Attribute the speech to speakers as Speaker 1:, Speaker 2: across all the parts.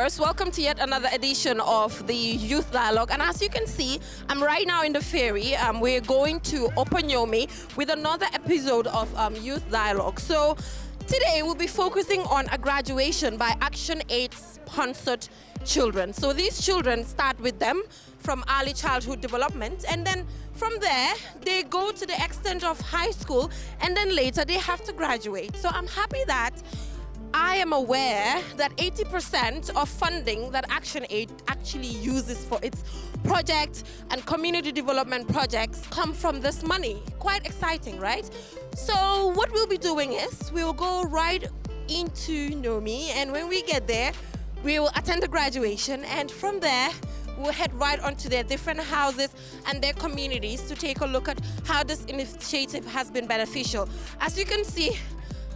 Speaker 1: viewers, welcome to yet another edition of the Youth Dialogue. And as you can see, I'm right now in the ferry. We're going to Opanyomi with another episode of Youth Dialogue. So today we'll be focusing on a graduation by Action Aid sponsored children. So these children start with them from early childhood development, and then from there they go to the extent of high school, and then later they have to graduate. So I'm happy that I am aware that 80% of funding that Action Aid actually uses for its project and community development projects come from this money. Quite exciting, right? So what we'll be doing is we will go right into Nomi, and when we get there, we will attend the graduation, and from there, we'll head right onto their different houses and their communities to take a look at how this initiative has been beneficial. As you can see,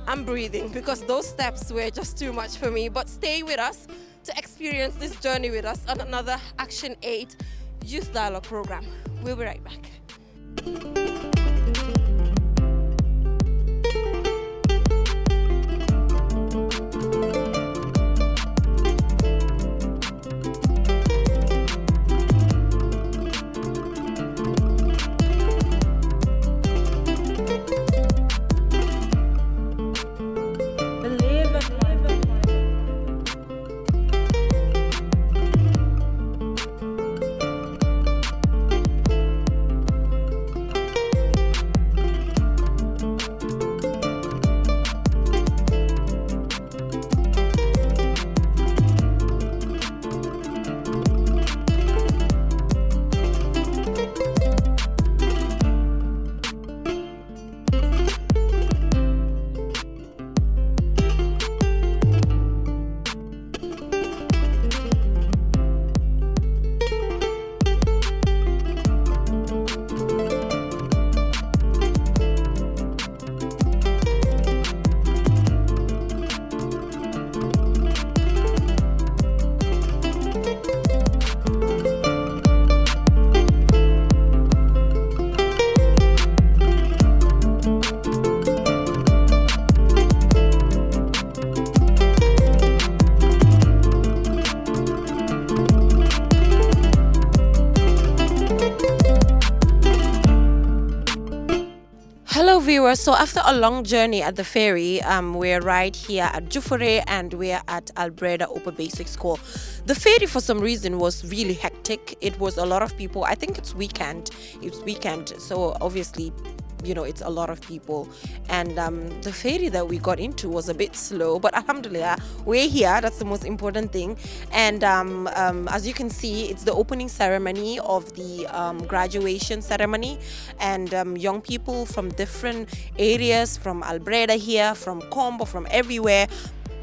Speaker 1: I'm breathing because those steps were just too much for me. But stay with us to experience this journey with us on another Action Aid Youth Dialogue program. We'll be right back. Hello viewers, so after a long journey at the ferry, we're right here at Jufure and we're at Albreda Upper Basic School. The ferry for some reason was really hectic. It was a lot of people. I think it's weekend, so obviously, you know, it's a lot of people, and the ferry that we got into was a bit slow, but alhamdulillah, we're here. That's the most important thing. And as you can see, it's the opening ceremony of the graduation ceremony, and young people from different areas, from Albreda here, from Combo, from everywhere,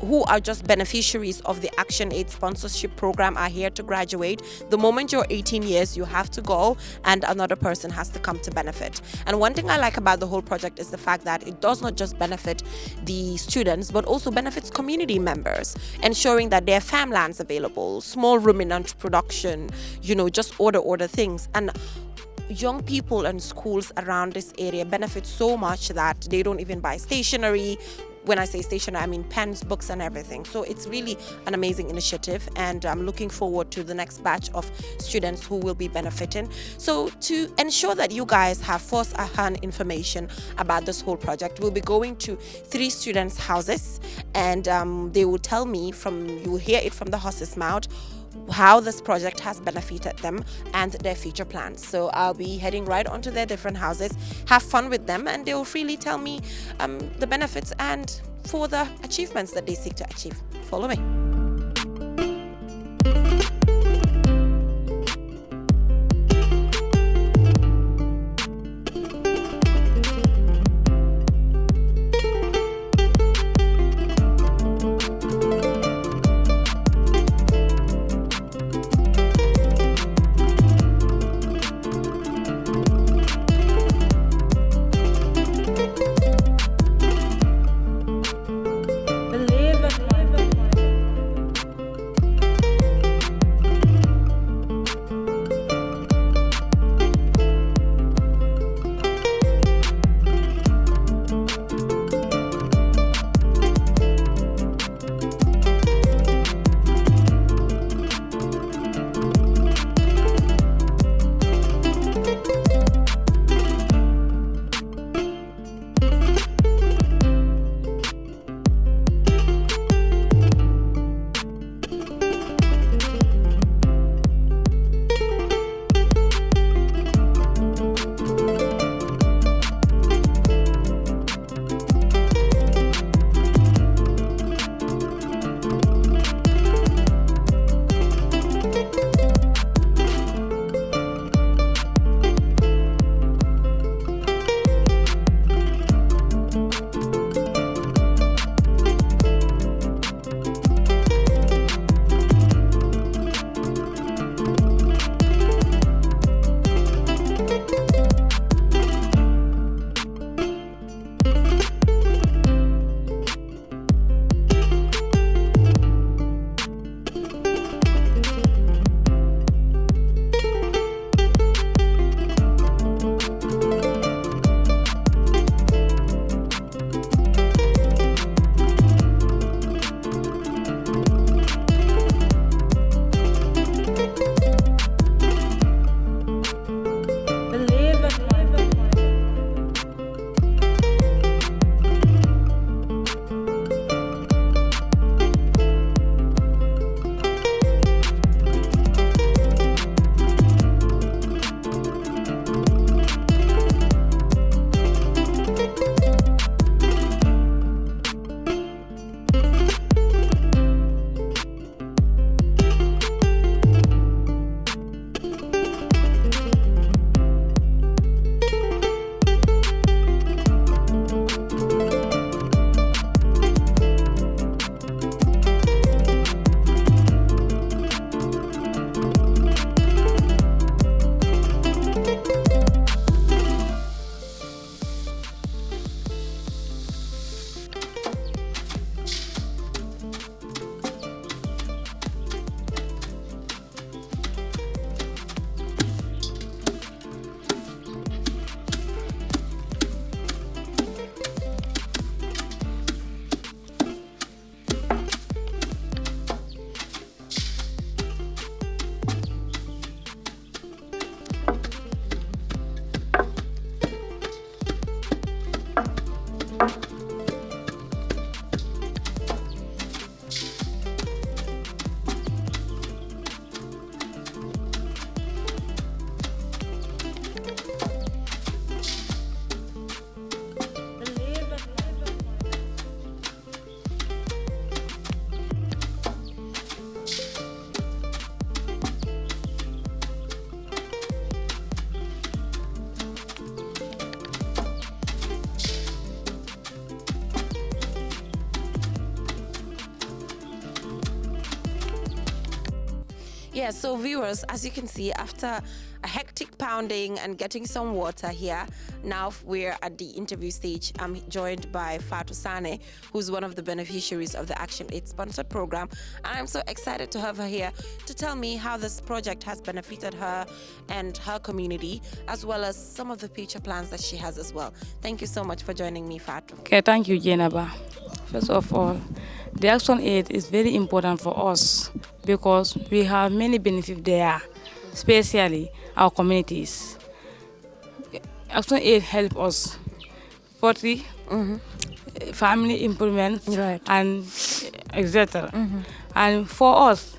Speaker 1: who are just beneficiaries of the Action Aid sponsorship program are here to graduate. The moment you're 18 years, you have to go, and another person has to come to benefit. And one thing I like about the whole project is the fact that it does not just benefit the students, but also benefits community members, ensuring that there are farmlands available, small ruminant production, you know, just order things. And young people and schools around this area benefit so much that they don't even buy stationery. When I say stationery, I mean pens, books, and everything. So it's really an amazing initiative, and I'm looking forward to the next batch of students who will be benefiting. So to ensure that you guys have first-hand information about this whole project, we'll be going to 3 students' houses, and they will tell me you will hear it from the horse's mouth, how this project has benefited them and their future plans. So I'll be heading right onto their different houses, have fun with them, and they will freely tell me the benefits and for the achievements that they seek to achieve. Follow me. Yeah, so viewers, as you can see, after a hectic pounding and getting some water here, now we're at the interview stage. I'm joined by Fatou Sane, who's one of the beneficiaries of the Action Aid sponsored program. And I'm so excited to have her here to tell me how this project has benefited her and her community, as well as some of the future plans that she has as well. Thank you so much for joining me, Fatou.
Speaker 2: Okay, thank you, Jenaba. First of all, the Action Aid is very important for us because we have many benefits there, especially our communities. Action Aid help us for the family improvement
Speaker 1: Right.
Speaker 2: and etc. And for us,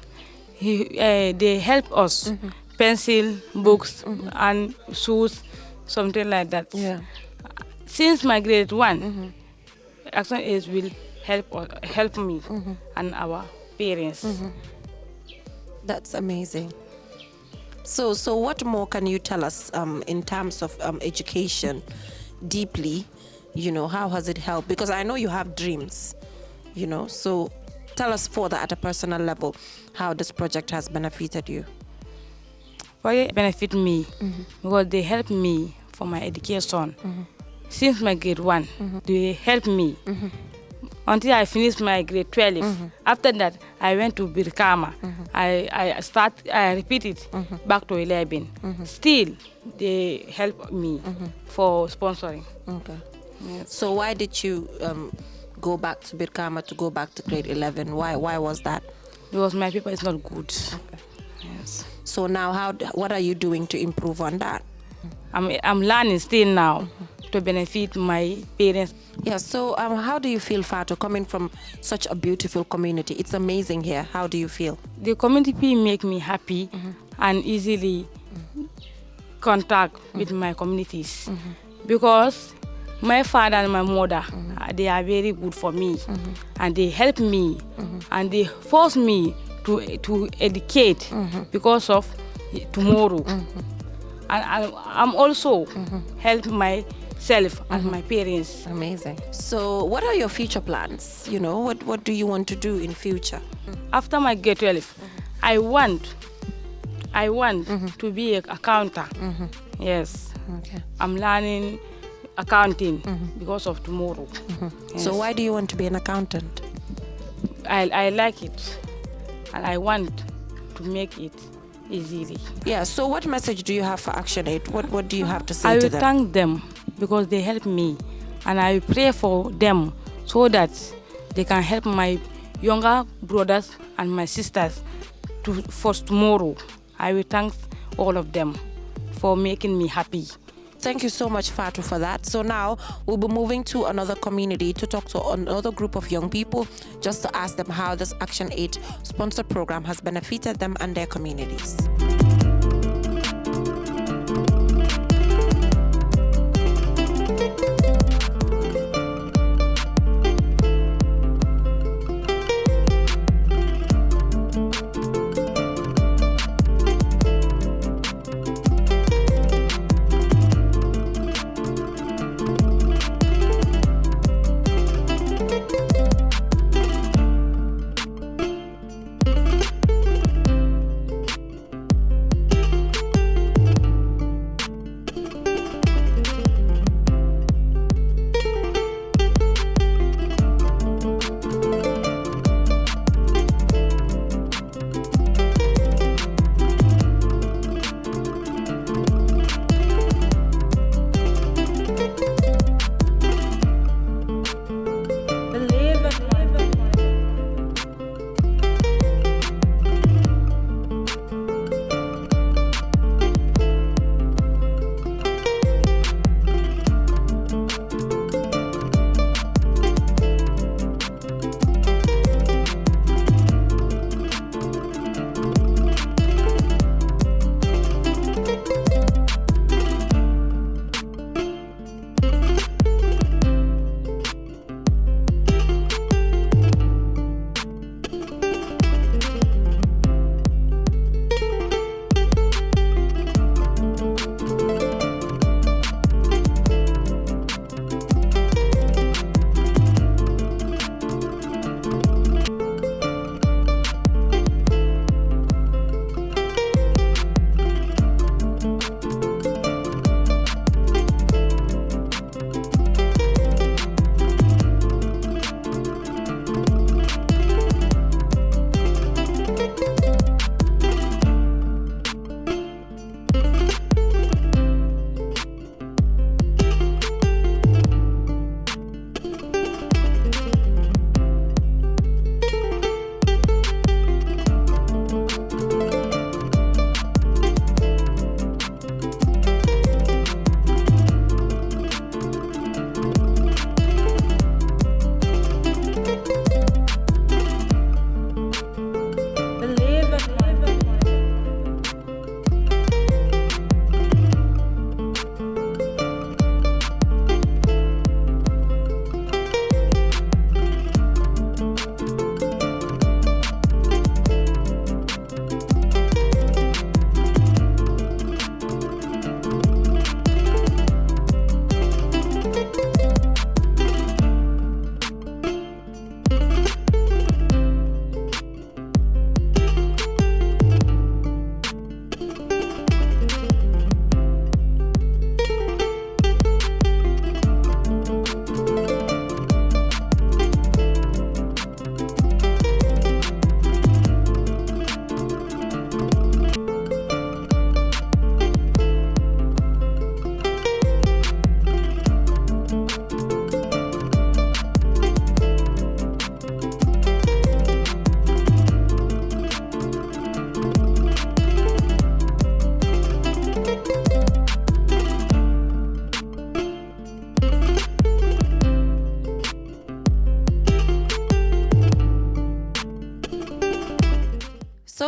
Speaker 2: they help us pencil, books, and shoes, something like that.
Speaker 1: Yeah.
Speaker 2: Since my grade one, Action Aid will help me and our parents.
Speaker 1: That's amazing. So what more can you tell us in terms of education deeply? You know, how has it helped? Because I know you have dreams, you know, so tell us further at a personal level how this project has benefited you.
Speaker 2: Why it benefit me? Because they help me for my education. Since my grade one, they help me until I finished my grade 12. After that, I went to Birkama. I repeated back to 11. Still, they help me for sponsoring.
Speaker 1: Okay.
Speaker 2: Yes.
Speaker 1: So why did you go back to Birkama to go back to grade 11? Why was that?
Speaker 2: Because my paper is not good. Yes.
Speaker 1: So now what are you doing to improve on that?
Speaker 2: I'm learning still now to benefit my parents.
Speaker 1: Yeah, so how do you feel, Fatou, coming from such a beautiful community? It's amazing here. How do you feel?
Speaker 2: The community make me happy and easily contact with my communities because my father and my mother, they are very good for me and they help me and they force me to educate because of tomorrow. And I'm also help myself and my parents.
Speaker 1: Amazing. So what are your future plans? You know, what do you want to do in future?
Speaker 2: After my grade 12, I want to be an accountant. Yes.
Speaker 1: Okay.
Speaker 2: I'm learning accounting because of tomorrow. Yes.
Speaker 1: So why do you want to be an accountant?
Speaker 2: I like it and I want to make it easily.
Speaker 1: Yeah, so what message do you have for Action Aid? What do you have to
Speaker 2: I
Speaker 1: say
Speaker 2: will
Speaker 1: to them?
Speaker 2: thank them because they help me and I pray for them so that they can help my younger brothers and my sisters for tomorrow. I will thank all of them for making me happy.
Speaker 1: Thank you so much, Fatou, for that. So now we'll be moving to another community to talk to another group of young people just to ask them how this Action Aid sponsored program has benefited them and their communities.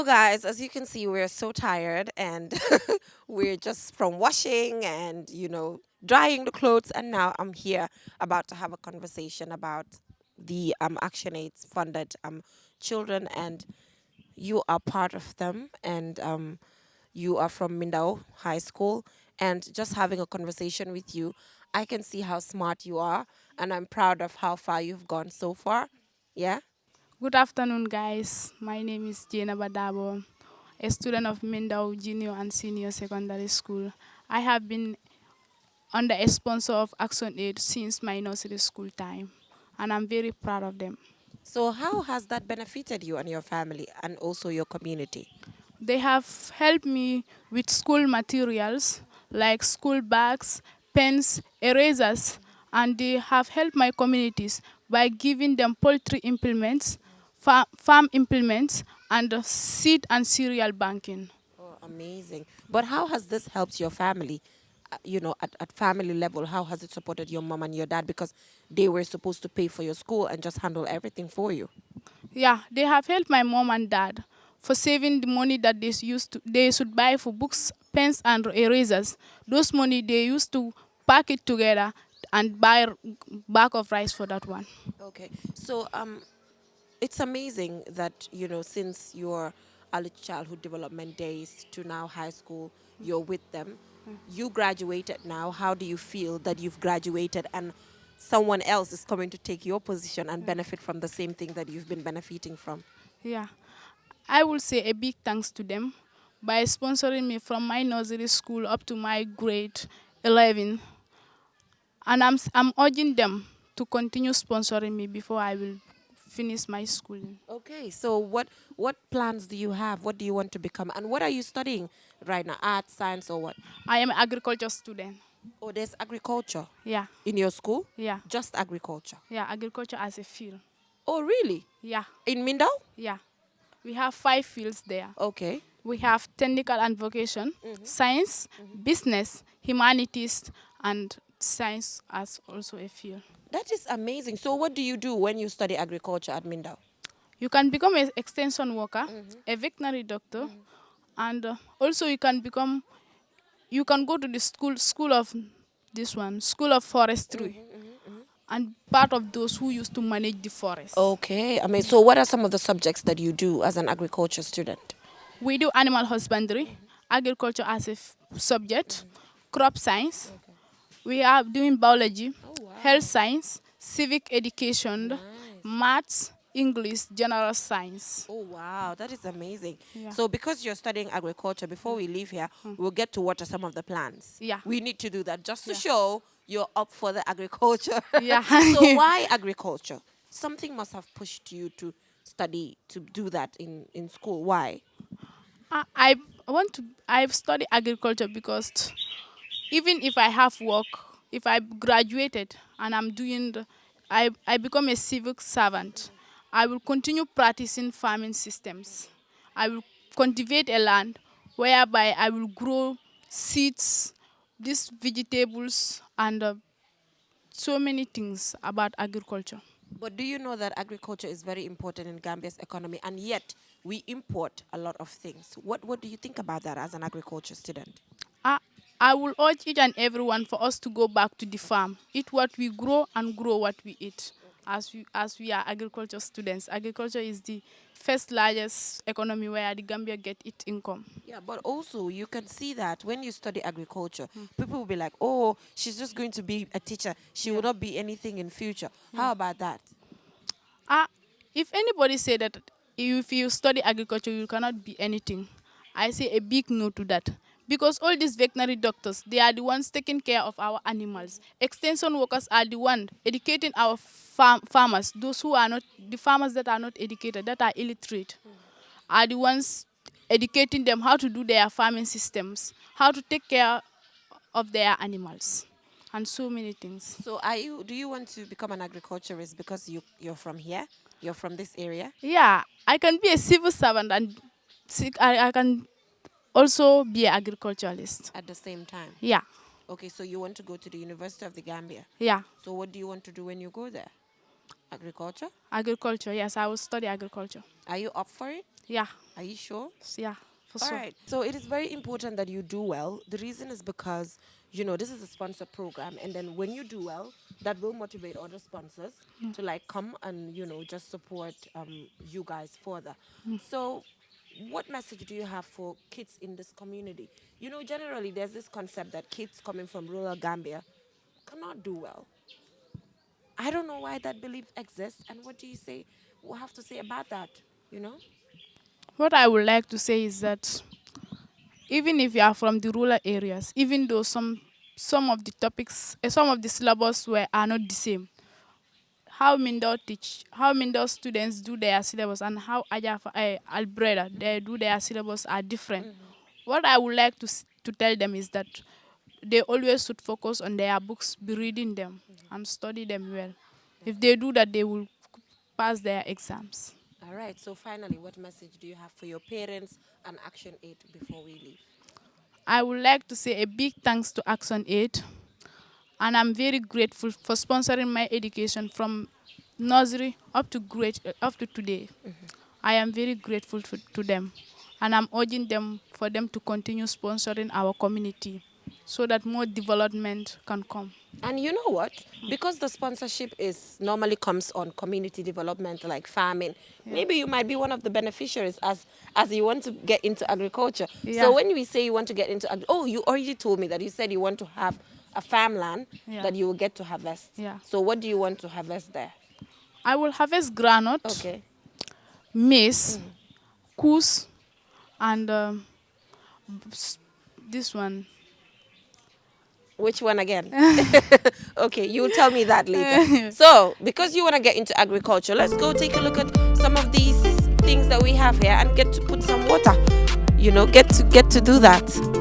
Speaker 1: guys, as you can see, we're so tired and we're just from washing and, drying the clothes. And now I'm here about to have a conversation about the Action Aids funded children. And you are part of them. And you are from Mindao High School. And just having a conversation with you, I can see how smart you are. And I'm proud of how far you've gone so far. Yeah?
Speaker 3: Good afternoon, guys. My name is Jena Badabo, a student of Mindao Junior and Senior Secondary School. I have been under a sponsor of Action Aid since my nursery school time, and I'm very proud of them.
Speaker 1: So how has that benefited you and your family and also your community?
Speaker 3: They have helped me with school materials like school bags, pens, erasers, and they have helped my communities by giving them poultry implements, farm implements, and seed and cereal banking.
Speaker 1: Oh, amazing. But how has this helped your family? At family level, how has it supported your mom and your dad? Because they were supposed to pay for your school and just handle everything for you.
Speaker 3: Yeah, they have helped my mom and dad for saving the money that they should buy for books, pens, and erasers. Those money they used to pack it together and buy a bag of rice for that one.
Speaker 1: Okay. So it's amazing that, since your early childhood development days to now high school, you're with them. You graduated now. How do you feel that you've graduated and someone else is coming to take your position and benefit from the same thing that you've been benefiting from?
Speaker 3: Yeah, I will say a big thanks to them by sponsoring me from my nursery school up to my grade 11. And I'm urging them to continue sponsoring me before I will finish my schooling.
Speaker 1: Okay, so what plans do you have? What do you want to become? And what are you studying right now? Art, science, or what?
Speaker 3: I am an agriculture student.
Speaker 1: Oh, there's agriculture
Speaker 3: Yeah,
Speaker 1: in your school?
Speaker 3: yeah,
Speaker 1: Just agriculture.
Speaker 3: yeah, agriculture as a field.
Speaker 1: Oh, really?
Speaker 3: Yeah,
Speaker 1: In Mindao?
Speaker 3: yeah. We have 5 fields there.
Speaker 1: Okay.
Speaker 3: We have technical and vocation, science, business, humanities, and science as also a field.
Speaker 1: That is amazing. So what do you do when you study agriculture at Mindao?
Speaker 3: You can become an extension worker, a veterinary doctor, and also you can go to the school of this one, school of forestry, and part of those who used to manage the forest.
Speaker 1: Okay. I mean, so what are some of the subjects that you do as an agriculture student?
Speaker 3: We do animal husbandry, agriculture as a subject, crop science. We are doing biology, health science, civic education, maths, English, general science.
Speaker 1: Oh, wow. That is amazing.
Speaker 3: Yeah.
Speaker 1: So because you're studying agriculture, before we leave here, we'll get to what are some of the plans.
Speaker 3: Yeah.
Speaker 1: We need to do that just to show you're up for the agriculture.
Speaker 3: Yeah.
Speaker 1: So why agriculture? Something must have pushed you to study, to do that in school. Why?
Speaker 3: I've studied agriculture because even if I have work, if I graduated and I become a civic servant, I will continue practicing farming systems. I will cultivate a land whereby I will grow seeds, these vegetables, and so many things about agriculture.
Speaker 1: But do you know that agriculture is very important in Gambia's economy, and yet we import a lot of things? What do you think about that as an agriculture student?
Speaker 3: I will urge each and everyone for us to go back to the farm, eat what we grow and grow what we eat. As we are agriculture students, agriculture is the first largest economy where the Gambia get its income.
Speaker 1: Yeah, but also you can see that when you study agriculture, people will be like, "Oh, she's just going to be a teacher. She will not be anything in future." How about that?
Speaker 3: If anybody say that if you study agriculture you cannot be anything, I say a big no to that. Because all these veterinary doctors, they are the ones taking care of our animals. Extension workers are the ones educating our farmers. Those who are not, the farmers that are not educated, that are illiterate, are the ones educating them how to do their farming systems, how to take care of their animals, and so many things.
Speaker 1: So, do you want to become an agriculturist because you're from here? You're from this area?
Speaker 3: Yeah, I can be a civil servant and I can also be an agriculturalist.
Speaker 1: At the same time?
Speaker 3: Yeah,
Speaker 1: Okay, so you want to go to the University of the Gambia.
Speaker 3: yeah.
Speaker 1: So what do you want to do when you go there? Agriculture?
Speaker 3: Agriculture, yes, I will study agriculture.
Speaker 1: Are you up for it?
Speaker 3: Yeah.
Speaker 1: Are you sure?
Speaker 3: Yeah, for
Speaker 1: All
Speaker 3: sure.
Speaker 1: right. So it is very important that you do well. The reason is because, this is a sponsor program. And then when you do well, that will motivate other sponsors to like come and, just support you guys further. So what message do you have for kids in this community? Generally there's this concept that kids coming from rural Gambia cannot do well. I don't know why that belief exists. And what do you say? What have to say about that? You know?
Speaker 3: What I would like to say is that even if you are from the rural areas, even though some of the topics, some of the syllabus are not the same, how Mindell students do their syllabus and how Albreda they do their syllabus are different. What I would like to tell them is that they always should focus on their books, be reading them and study them well. If they do that, they will pass their exams.
Speaker 1: All right. So finally, what message do you have for your parents and Action Aid before we leave?
Speaker 3: I would like to say a big thanks to Action Aid, and I'm very grateful for sponsoring my education from nursery up to up to today. I am very grateful to them, and I'm urging them for them to continue sponsoring our community so that more development can come.
Speaker 1: And you know what? Because the sponsorship is normally comes on community development like farming, maybe you might be one of the beneficiaries as you want to get into agriculture.
Speaker 3: Yeah.
Speaker 1: So when we say you want to get into you already told me that you said you want to have a farmland that you will get to harvest.
Speaker 3: Yeah.
Speaker 1: So what do you want to harvest there?
Speaker 3: I will harvest granite,
Speaker 1: Okay.
Speaker 3: maize, coos, and this one.
Speaker 1: Which one again? Okay, you'll tell me that later. So, because you want to get into agriculture, let's go take a look at some of these things that we have here and get to put some water. Get to do that.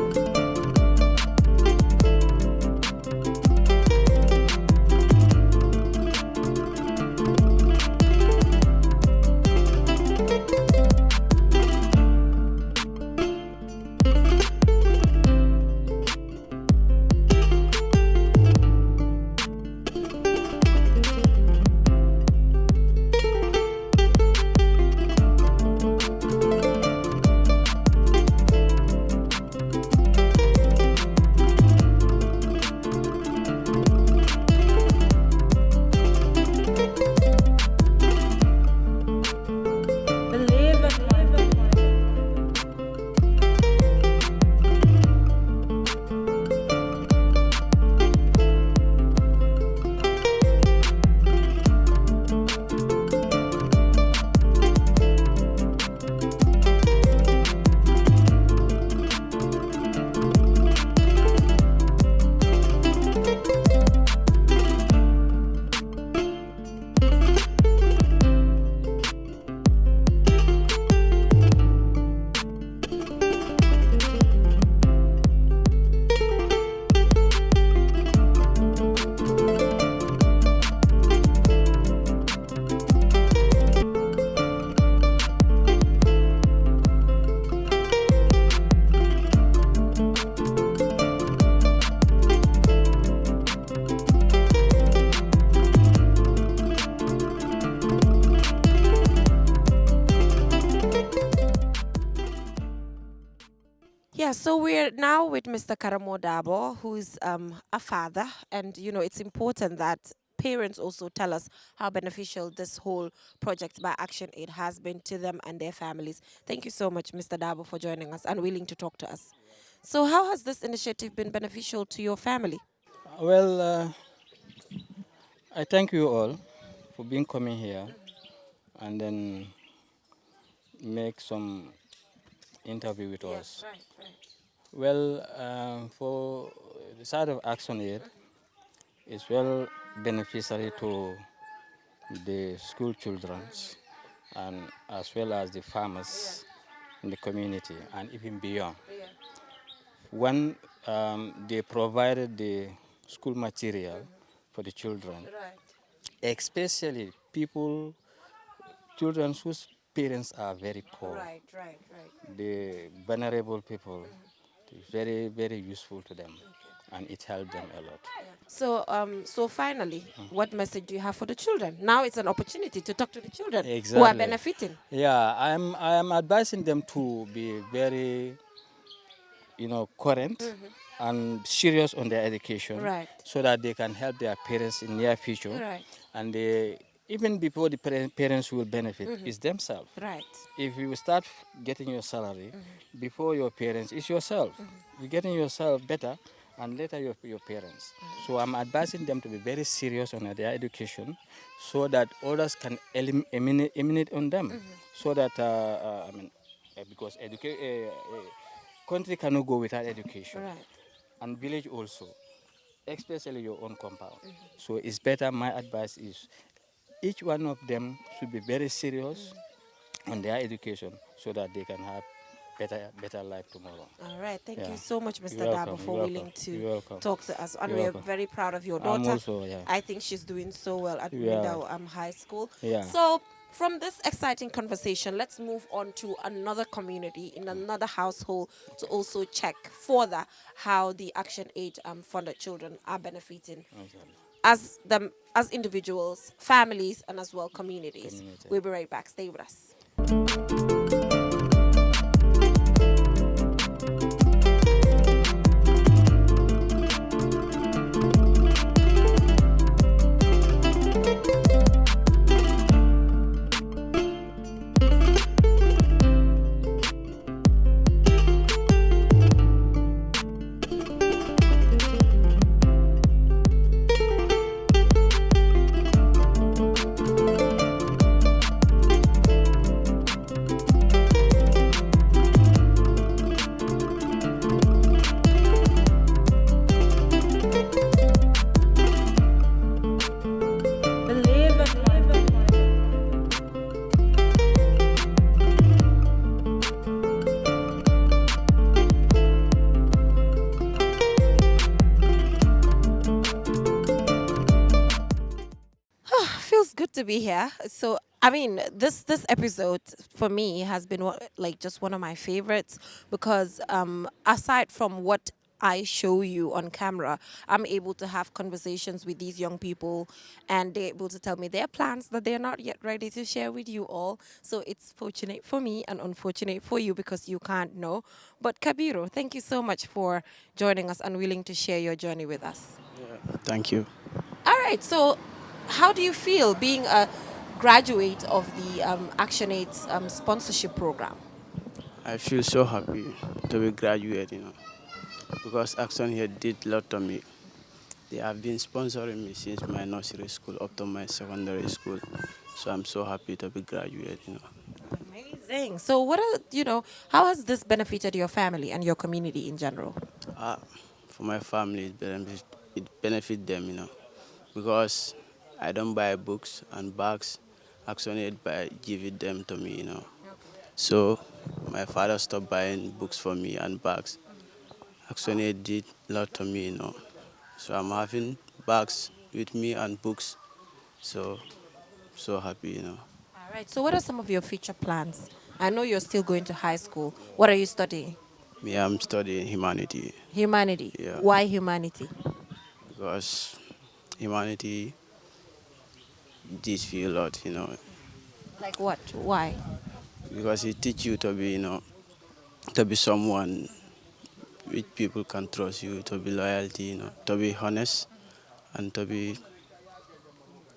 Speaker 1: Yeah, so we're now with Mr. Karamo Dabo, who's a father, and it's important that parents also tell us how beneficial this whole project by Action Aid has been to them and their families. Thank you so much, Mr. Dabo, for joining us and willing to talk to us. So, how has this initiative been beneficial to your family?
Speaker 4: Well, I thank you all for being coming here and then make some interview with us.
Speaker 1: Right, right.
Speaker 4: Well, for the side of Action Aid, it's well beneficiary to the school children and as well as the farmers in the community and even beyond. When they provided the school material for the children, especially children whose parents are very poor,
Speaker 1: Right.
Speaker 4: the vulnerable people, It's very, very useful to them, and it helped them a lot.
Speaker 1: So, so finally, what message do you have for the children? Now it's an opportunity to talk to the children who are
Speaker 4: Exactly.
Speaker 1: benefiting.
Speaker 4: Yeah, I am advising them to be very, current and serious on their education,
Speaker 1: Right.
Speaker 4: so that they can help their parents in near future,
Speaker 1: Right.
Speaker 4: and even before the parents will benefit is themselves.
Speaker 1: Right.
Speaker 4: If you start getting your salary before your parents, it's yourself. You're getting yourself better, and later your parents. So I'm advising them to be very serious on their education, so that others can emanate on them. So that because country cannot go without education,
Speaker 1: Right.
Speaker 4: and village also, especially your own compound. So it's better. My advice is each one of them should be very serious on their education, so that they can have better life tomorrow.
Speaker 1: All right. Thank
Speaker 4: Yeah.
Speaker 1: you so much, Mr.
Speaker 4: You're
Speaker 1: Dabo,
Speaker 4: welcome.
Speaker 1: for
Speaker 4: You're
Speaker 1: willing
Speaker 4: welcome.
Speaker 1: to
Speaker 4: You're welcome.
Speaker 1: talk to us. And
Speaker 4: You're
Speaker 1: we're
Speaker 4: welcome.
Speaker 1: very proud of your
Speaker 4: I'm
Speaker 1: daughter.
Speaker 4: also, yeah.
Speaker 1: I think she's doing so well at
Speaker 4: Yeah.
Speaker 1: Mindao High School.
Speaker 4: Yeah.
Speaker 1: So, from this exciting conversation, let's move on to another community in another household to also check further how the Action Aid funded children are benefiting as them as individuals, families, and as well communities. We'll be right back. Stay with us. Feels good to be here. So, I mean, this episode for me has been like just one of my favorites because aside from what I show you on camera, I'm able to have conversations with these young people, and they're able to tell me their plans that they're not yet ready to share with you all. So it's fortunate for me and unfortunate for you because you can't know. But Kabiru, thank you so much for joining us and willing to share your journey with us.
Speaker 5: Thank you.
Speaker 1: All right. So, how do you feel being a graduate of the ActionAid's sponsorship program?
Speaker 5: I feel so happy to be graduate, because Action here did a lot to me. They have been sponsoring me since my nursery school up to my secondary school. So I'm so happy to be graduate,
Speaker 1: Amazing. So, what are how has this benefited your family and your community in general?
Speaker 5: For my family, it benefit them, because I don't buy books and bags. Action Aid give it them to me. So my father stopped buying books for me and bags. Action Aid did a lot to me. So I'm having bags with me and books. So happy.
Speaker 1: All right. So, what are some of your future plans? I know you're still going to high school. What are you studying?
Speaker 5: Me, I'm studying humanity
Speaker 1: Humanity.
Speaker 5: Yeah.
Speaker 1: Why humanity?
Speaker 5: because humanity teach you a lot,
Speaker 1: Like what? Why?
Speaker 5: because it teach you to be, to be someone which people can trust you, to be loyalty, to be honest, and to be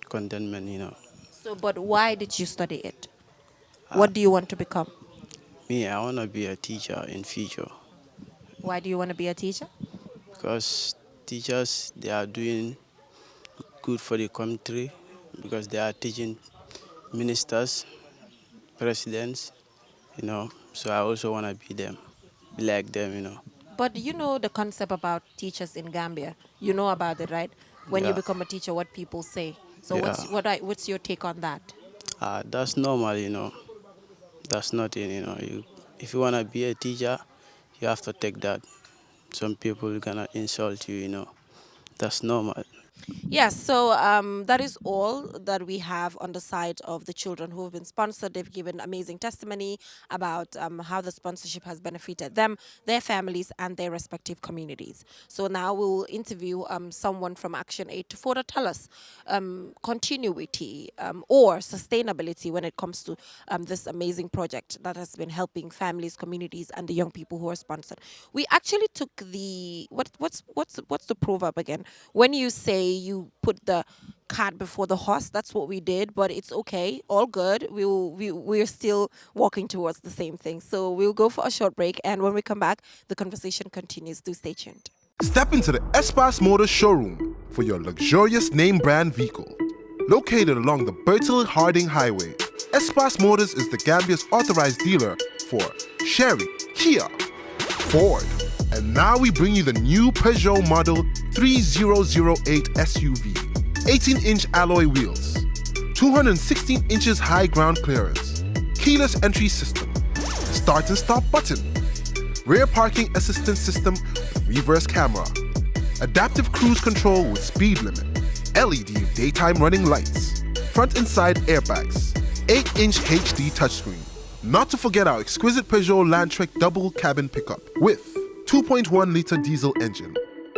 Speaker 5: contentment.
Speaker 1: So, but why did you study it? What do you want to become?
Speaker 5: Me, I want to be a teacher in future
Speaker 1: Why do you want to be a teacher?
Speaker 5: because teachers, they are doing good for the country because they are teaching ministers, presidents, so I also want to be them, be like them.
Speaker 1: But you know the concept about teachers in Gambia. You know about it, right? When you
Speaker 5: Yeah.
Speaker 1: become a teacher, what people say. So
Speaker 5: Yeah.
Speaker 1: what's your take on that?
Speaker 5: That's normal, That's nothing, if you want to be a teacher, you have to take that. Some people gonna insult you, That's normal.
Speaker 1: Yes, so that is all that we have on the side of the children who have been sponsored. They've given amazing testimony about how the sponsorship has benefited them, their families, and their respective communities. So now we'll interview someone from Action Aid to further tell us continuity or sustainability when it comes to this amazing project that has been helping families, communities, and the young people who are sponsored. We actually took the what's the proverb again? When you say you put the cart before the horse, that's what we did. But it's okay, all good. We're still walking towards the same thing. So we'll go for a short break, and when we come back, the conversation continues. Do stay tuned.
Speaker 6: Step into the Espas Motors showroom for your luxurious name brand vehicle. Located along the Bertil Harding Highway, Espas Motors is the Gambia's authorized dealer for Chery, Kia, Ford, and now we bring you the new Peugeot Model 3008 SUV. 18-inch alloy wheels, 216 inches high ground clearance, keyless entry system, start and stop button, rear parking assistance system with reverse camera, adaptive cruise control with speed limit, LED daytime running lights, front and side airbags, 8-inch HD touchscreen. Not to forget our exquisite Peugeot Landtrek double cabin pickup with 2.1-liter diesel engine,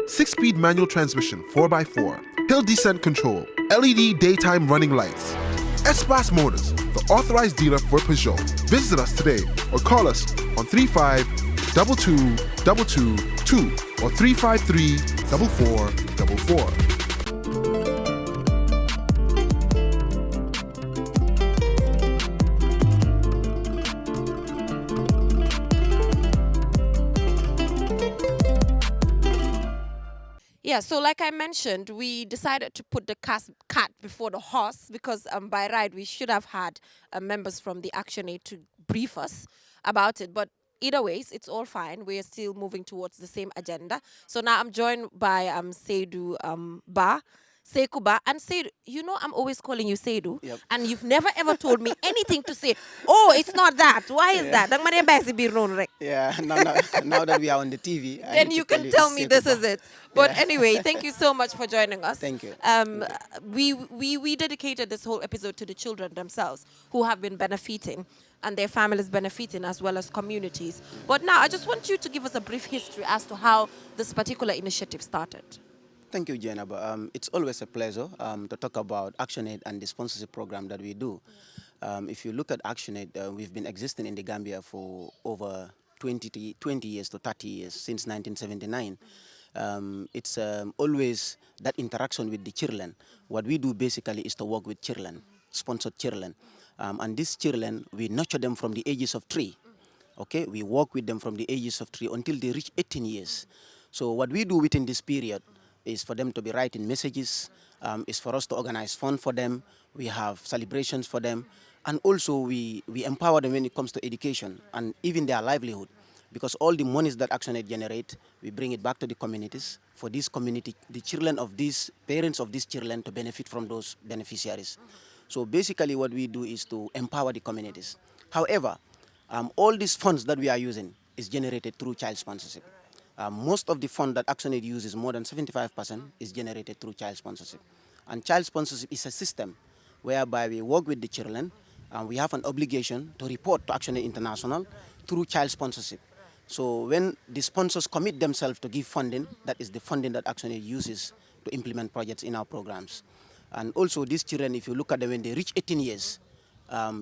Speaker 6: 6-speed manual transmission 4x4, hill descent control, LED daytime running lights. Espas Motors, the authorized dealer for Peugeot. Visit us today or call us on 35 22 222 or 353 4444.
Speaker 1: Yeah, so like I mentioned, we decided to put the cat before the horse because by right we should have had members from the Action Aid to brief us about it. But either ways, it's all fine. We're still moving towards the same agenda. So now I'm joined by Seidu Ba. Sekou Ba. And Seidu, you know I'm always calling you Seidu.
Speaker 5: Yep.
Speaker 1: And you've never ever told me anything to say, oh, it's not that. Why is that? Dang mariya basi bir noonu rek.
Speaker 5: Yeah, now that we are on the TV,
Speaker 1: Then you can tell me this is it. But
Speaker 5: Yeah.
Speaker 1: anyway, thank you so much for joining us.
Speaker 5: Thank you.
Speaker 1: We dedicated this whole episode to the children themselves who have been benefiting and their families benefiting as well as communities. But now I just want you to give us a brief history as to how this particular initiative started.
Speaker 5: Thank you, Jenna. It's always a pleasure to talk about ActionAid and the sponsorship program that we do. If you look at ActionAid, we've been existing in the Gambia for over 20 years to 30 years, since 1979. It's always that interaction with the children. What we do basically is to work with children, sponsored children. And these children, we nurture them from the ages of 3. Okay, we work with them from the ages of 3 until they reach 18 years. So what we do within this period is for them to be writing messages, is for us to organize fun for them. We have celebrations for them. And also we empower them when it comes to education and even their livelihood. Because all the monies that ActionAid generate, we bring it back to the communities for this community, the children of these, parents of these children to benefit from those beneficiaries. So basically what we do is to empower the communities. However, all these funds that we are using is generated through child sponsorship. Most of the fund that ActionAid uses, more than 75%, is generated through child sponsorship. And child sponsorship is a system whereby we work with the children and we have an obligation to report to ActionAid International through child sponsorship. So when the sponsors commit themselves to give funding, that is the funding that ActionAid uses to implement projects in our programs. And also these children, if you look at them when they reach 18 years,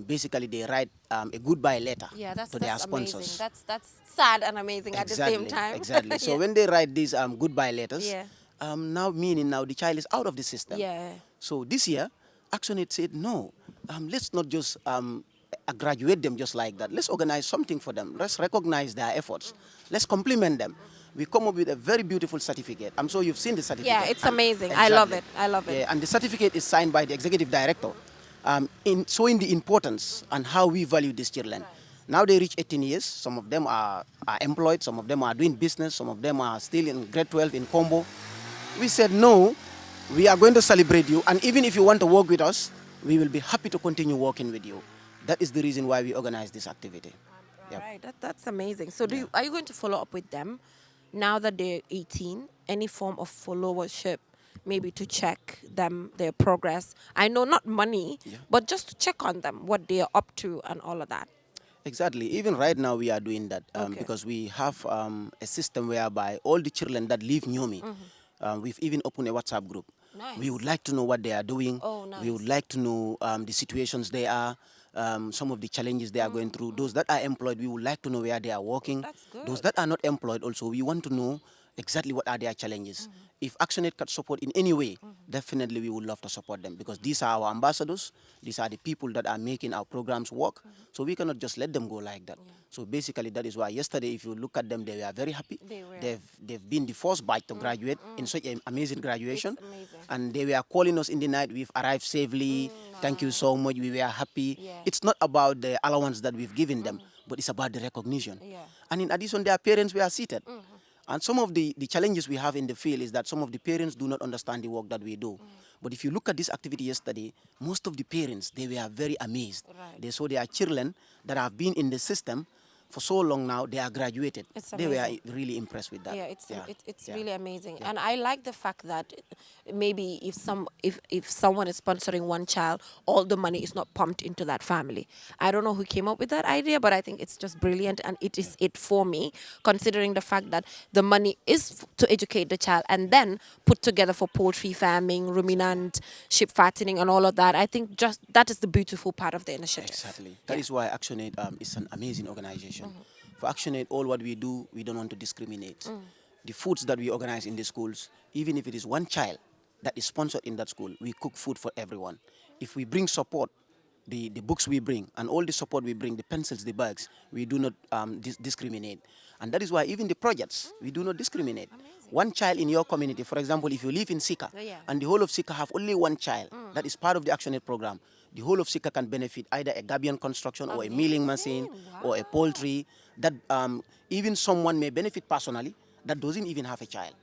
Speaker 5: basically they write a goodbye letter to their sponsors.
Speaker 1: Amazing. That's sad and amazing at the same time.
Speaker 5: Exactly. So when they write these goodbye letters, now the child is out of the system.
Speaker 1: Yeah.
Speaker 5: So this year, ActionAid said, no, let's not just graduate them just like that. Let's organize something for them. Let's recognize their efforts. Let's compliment them. We come up with a very beautiful certificate. I'm sure you've seen the certificate.
Speaker 1: Yeah, it's amazing.
Speaker 5: Exactly.
Speaker 1: I love it. I love it.
Speaker 5: Yeah, and the certificate is signed by the executive director, in showing the importance and how we value these children. Now they reach 18 years. Some of them are employed. Some of them are doing business. Some of them are still in grade 12 in Combo. We said, no, we are going to celebrate you. And even if you want to work with us, we will be happy to continue working with you. That is the reason why we organize this activity. Yep.
Speaker 1: Right, that's amazing. So are you going to follow up with them now that they're 18? Any form of followership maybe to check them, their progress? I know not money, but just to check on them, what they are up to and all of that.
Speaker 7: Exactly. Even right now, we are doing that
Speaker 1: Okay.
Speaker 7: because we have a system whereby all the children that live near me, we've even opened a WhatsApp group.
Speaker 1: Nice.
Speaker 7: We would like to know what they are doing.
Speaker 1: Oh,
Speaker 7: We would
Speaker 1: nice.
Speaker 7: like to know the situations they are, some of the challenges they are going through. Those that are employed, we would like to know where they are working.
Speaker 1: That's good.
Speaker 7: Those that are not employed also, we want to know exactly what are their challenges. If ActionAid can support in any way, definitely we would love to support them because these are our ambassadors. These are the people that are making our programs work. So we cannot just let them go like that. So basically that is why yesterday, if you look at them, they were very happy.
Speaker 1: They were.
Speaker 7: They've been the first batch to graduate in such an amazing graduation.
Speaker 1: It's amazing.
Speaker 7: And they were calling us in the night, we've arrived safely. Thank you so much. We were happy.
Speaker 1: Yeah.
Speaker 7: It's not about the allowance that we've given them, but it's about the recognition.
Speaker 1: Yeah.
Speaker 7: And in addition, their parents were seated. And some of the challenges we have in the field is that some of the parents do not understand the work that we do. But if you look at this activity yesterday, most of the parents, they were very amazed.
Speaker 1: Right.
Speaker 7: They saw their children that have been in the system for so long now, they are graduated.
Speaker 1: It's
Speaker 7: They were
Speaker 1: amazing.
Speaker 7: really impressed with that.
Speaker 1: Yeah, it's
Speaker 7: Yeah.
Speaker 1: really amazing, and I like the fact that maybe if someone is sponsoring one child, all the money is not pumped into that family. I don't know who came up with that idea, but I think it's just brilliant, and it is it for me, considering the fact that the money is to educate the child and then put together for poultry farming, ruminant, sheep fattening, and all of that. I think just that is the beautiful part of the initiative.
Speaker 7: Exactly. That is why ActionAid is an amazing organization. For ActionAid, all what we do, we don't want to discriminate. The foods that we organize in the schools, even if it is one child that is sponsored in that school, we cook food for everyone. If we bring support, the books we bring, and all the support we bring, the pencils, the bags, we do not discriminate. And that is why even the projects, we do not discriminate. One child in your community, for example, if you live in Sika,
Speaker 1: Yeah.
Speaker 7: and the whole of Sika have only one child that is part of the ActionAid program, the whole of Sika can benefit either a Gabion construction or a milling machine or a poultry that even someone may benefit personally that doesn't even have a child.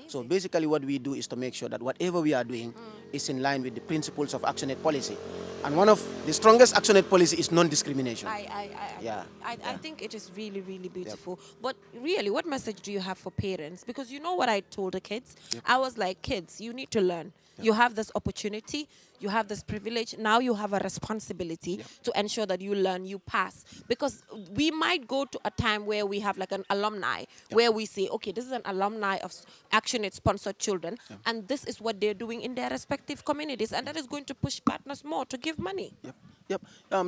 Speaker 7: So basically what we do is to make sure that whatever we are doing is in line with the principles of ActionAid policy. And one of the strongest ActionAid policy is non-discrimination.
Speaker 1: I think it is really, really beautiful. But really, what message do you have for parents? Because you know what I told the kids? I was like, kids, you need to learn. You have this opportunity, you have this privilege. Now you have a responsibility to ensure that you learn, you pass. Because we might go to a time where we have like an alumni, where we say, okay, this is an alumni of ActionAid sponsored children, and this is what they're doing in their respective communities, and that is going to push partners more to give money.
Speaker 7: Yep.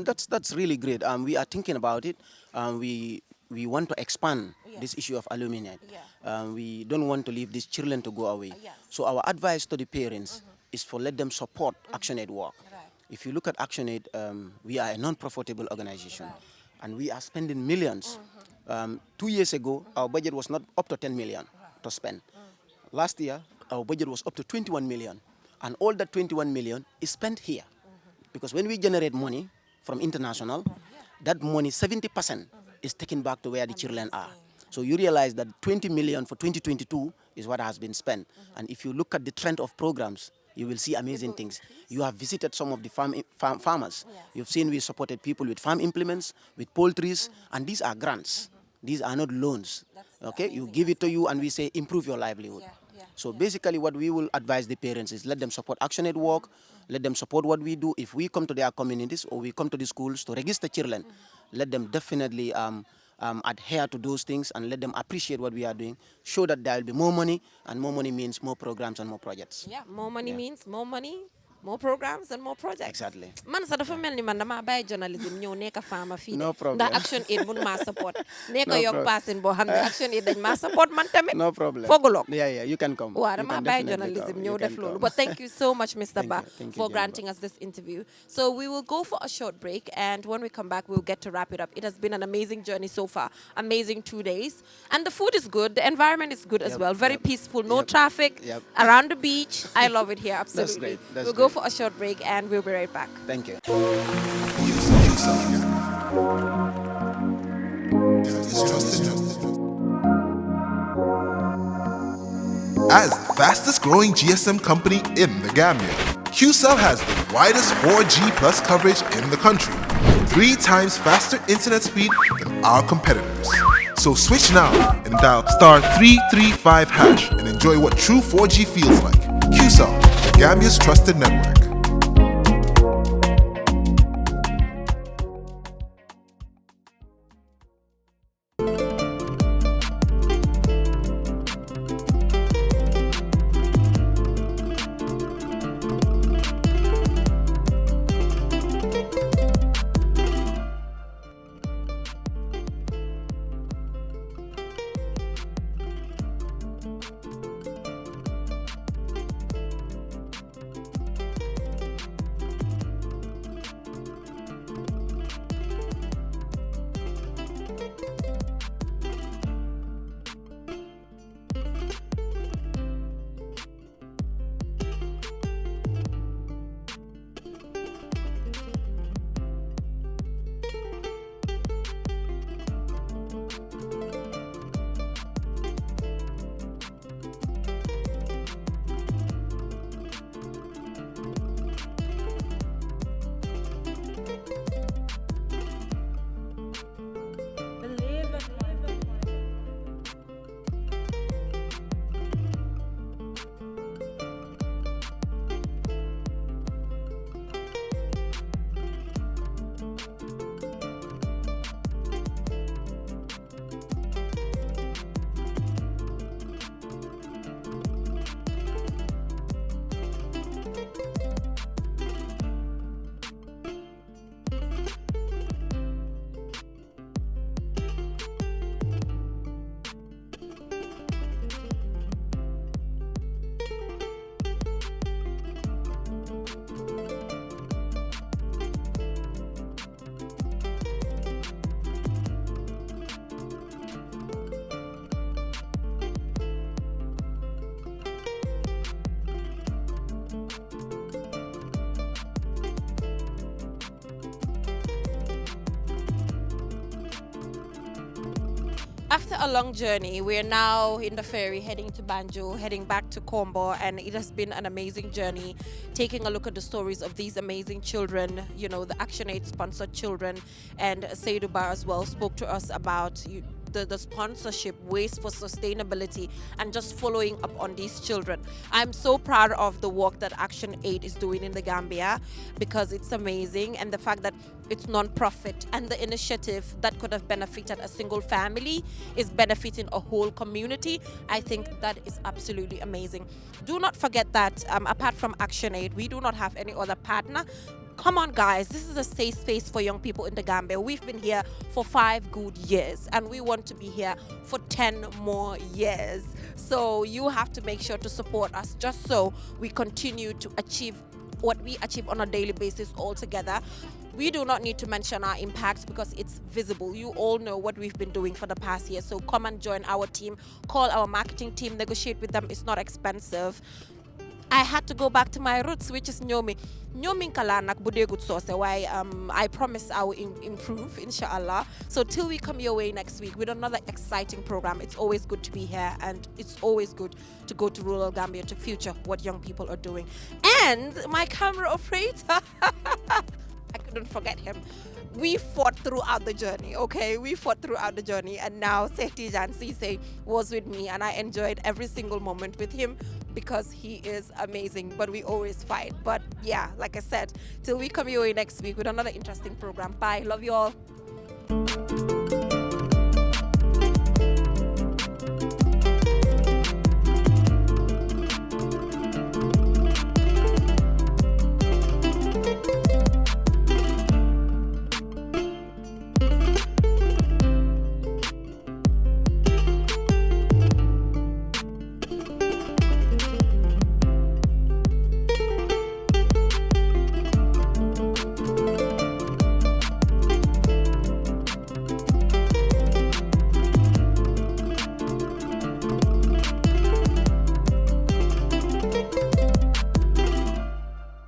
Speaker 7: That's really great. We are thinking about it. We want to expand this issue of alumni. We don't want to leave these children to go away. So our advice to the parents is for let them support ActionAid work. If you look at ActionAid, we are a non-profitable organization, and we are spending millions. 2 years ago, our budget was not up to 10 million to spend. Last year, our budget was up to 21 million, and all that 21 million is spent here. Because when we generate money from international, that money, 70% is taken back to where the children are. So you realize that 20 million for 2022 is what has been spent. And if you look at the trend of programs, you will see amazing things. You have visited some of the farmers. You've seen we supported people with farm implements, with poultries, and these are grants. These are not loans. Okay, you give it to you and we say improve your livelihood. So basically what we will advise the parents is let them support ActionAid work, let them support what we do. If we come to their communities or we come to the schools to register children, let them definitely adhere to those things and let them appreciate what we are doing. Show that there will be more money, and more money means more programs and more projects.
Speaker 1: Yeah, more money means more money, more programs and more projects.
Speaker 7: Exactly.
Speaker 1: Man sa dafa melni man dama bay journalism ñew nekk farmer fi.
Speaker 7: No problem.
Speaker 1: Ndax ActionAid mun ma support. Nekk
Speaker 7: No
Speaker 1: yok
Speaker 7: problem.
Speaker 1: passin bo xamne ActionAid dañ ma support man tamit.
Speaker 7: No problem.
Speaker 1: Fogulok.
Speaker 7: Yeah, you can come.
Speaker 1: Wow,
Speaker 7: You
Speaker 1: dama
Speaker 7: can
Speaker 1: bay
Speaker 7: definitely
Speaker 1: journalism
Speaker 7: come.
Speaker 1: ñew
Speaker 7: You
Speaker 1: def
Speaker 7: can
Speaker 1: lolu.
Speaker 7: come.
Speaker 1: But thank you so much, Mr.
Speaker 7: Thank
Speaker 1: Ba,
Speaker 7: you. Thank you,
Speaker 1: for
Speaker 7: Jennifer.
Speaker 1: granting us this interview. So we will go for a short break, and when we come back, we'll get to wrap it up. It has been an amazing journey so far. Amazing 2 days. And the food is good. The environment is good as
Speaker 7: Yep,
Speaker 1: well. Very
Speaker 7: yep,
Speaker 1: peaceful. No
Speaker 7: yep,
Speaker 1: traffic.
Speaker 7: yep.
Speaker 1: Around the beach. I love it here. Absolutely.
Speaker 7: great, that's
Speaker 1: we'll go
Speaker 7: great.
Speaker 1: for a short break, and we'll be right back.
Speaker 7: Thank you.
Speaker 6: As the fastest growing GSM company in the Gambia, QCell has the widest 4G plus coverage in the country, 3 times faster internet speed than our competitors. So switch now and dial *335# and enjoy what true 4G feels like. QCell, the Gambia's trusted network.
Speaker 1: After a long journey, we're now in the ferry heading to Banjul, heading back to Combo, and it has been an amazing journey, taking a look at the stories of these amazing children, you know, the ActionAid sponsored children, and Seydou Ba as well spoke to us about the sponsorship, ways for sustainability, and just following up on these children. I'm so proud of the work that ActionAid is doing in the Gambia because it's amazing, and the fact that it's non-profit and the initiative that could have benefited a single family is benefiting a whole community. I think that is absolutely amazing. Do not forget that apart from ActionAid, we do not have any other partner. Come on, guys, this is a safe space for young people in the Gambia. We've been here for 5 good years and we want to be here for 10 more years. So you have to make sure to support us just so we continue to achieve what we achieve on a daily basis all together. We do not need to mention our impacts because it's visible. You all know what we've been doing for the past year. So come and join our team, call our marketing team, negotiate with them. It's not expensive. I had to go back to my roots, which is Nyomi. Nyomi kalanak bude good sauce. Why I promise I will improve, inshallah. So till we come your way next week with another exciting program, it's always good to be here, and it's always good to go to rural Gambia to future what young people are doing. And my camera operator, I couldn't forget him. We fought throughout the journey, okay? We fought throughout the journey, and now Setijan Sise was with me, and I enjoyed every single moment with him because he is amazing, but we always fight. But yeah, like I said, till we come your way next week with another interesting program. Bye, love you all.